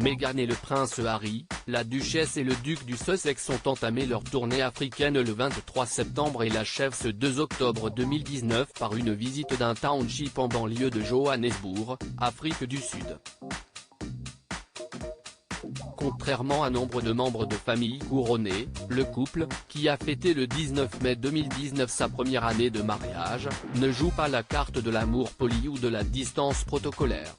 Meghan et le prince Harry, la duchesse et le duc du Sussex ont entamé leur tournée africaine le 23 septembre et l'achèvent ce 2 octobre 2019 par une visite d'un township en banlieue de Johannesburg, Afrique du Sud. Contrairement à nombre de membres de familles couronnées, le couple, qui a fêté le 19 mai 2019 sa première année de mariage, ne joue pas la carte de l'amour poli ou de la distance protocolaire.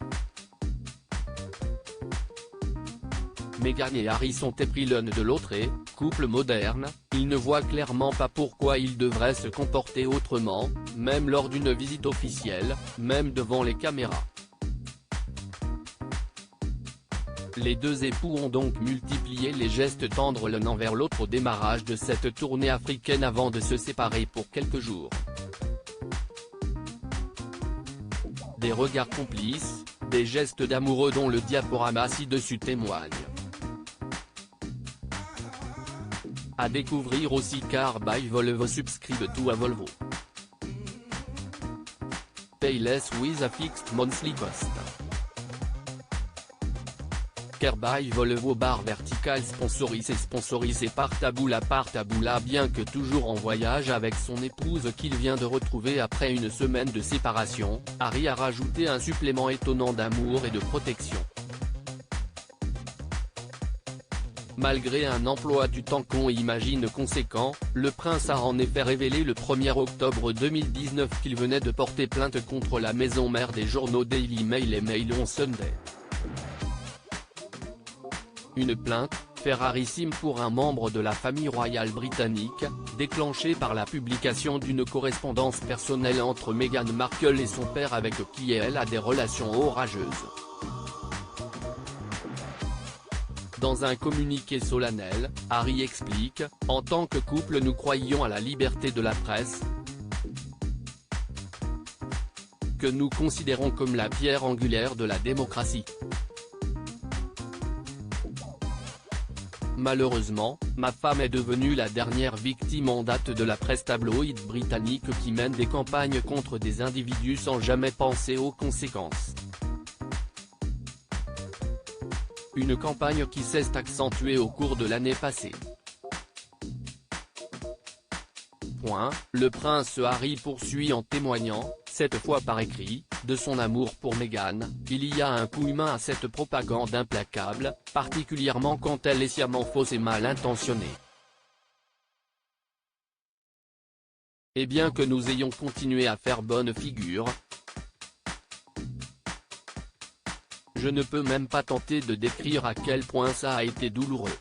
Meghan et Harry sont épris l'un de l'autre et, couple moderne, ils ne voient clairement pas pourquoi ils devraient se comporter autrement, même lors d'une visite officielle, même devant les caméras. Les deux époux ont donc multiplié les gestes tendres l'un envers l'autre au démarrage de cette tournée africaine avant de se séparer pour quelques jours. Des regards complices, des gestes d'amoureux dont le diaporama ci-dessus témoigne. À découvrir aussi car by Volvo subscribe to a Volvo. Pay less with a fixed monthly cost. Car by Volvo barre verticale sponsorisé par Taboula bien que toujours en voyage avec son épouse qu'il vient de retrouver après une semaine de séparation, Harry a rajouté un supplément étonnant d'amour et de protection. Malgré un emploi du temps qu'on imagine conséquent, le prince a en effet révélé le 1er octobre 2019 qu'il venait de porter plainte contre la maison mère des journaux Daily Mail et Mail on Sunday. Une plainte, fait rarissime pour un membre de la famille royale britannique, déclenchée par la publication d'une correspondance personnelle entre Meghan Markle et son père avec qui elle a des relations orageuses. Dans un communiqué solennel, Harry explique, « En tant que couple nous croyons à la liberté de la presse, que nous considérons comme la pierre angulaire de la démocratie. Malheureusement, ma femme est devenue la dernière victime en date de la presse tabloïd britannique qui mène des campagnes contre des individus sans jamais penser aux conséquences. Une campagne qui s'est accentuée au cours de l'année passée. » Le prince Harry poursuit en témoignant, cette fois par écrit, de son amour pour Meghan. Il y a un coup humain à cette propagande implacable, particulièrement quand elle est sciemment fausse et mal intentionnée. Et bien que nous ayons continué à faire bonne figure, je ne peux même pas tenter de décrire à quel point ça a été douloureux.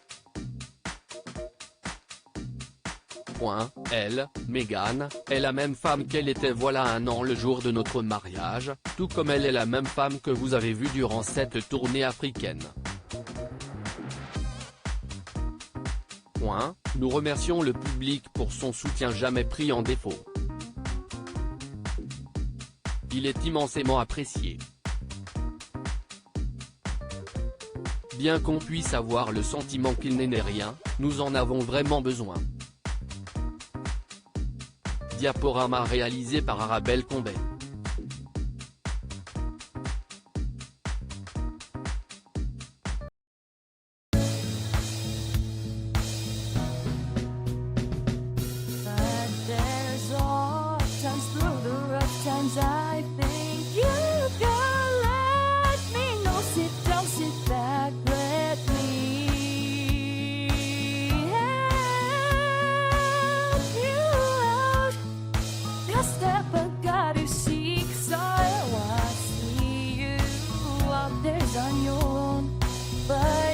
Elle, Meghan, est la même femme qu'elle était voilà un an le jour de notre mariage, tout comme elle est la même femme que vous avez vue durant cette tournée africaine. Nous remercions le public pour son soutien jamais pris en défaut. Il est immensément apprécié. Bien qu'on puisse avoir le sentiment qu'il n'est rien, nous en avons vraiment besoin. Diaporama réalisé par Arabelle Combet. On your own, but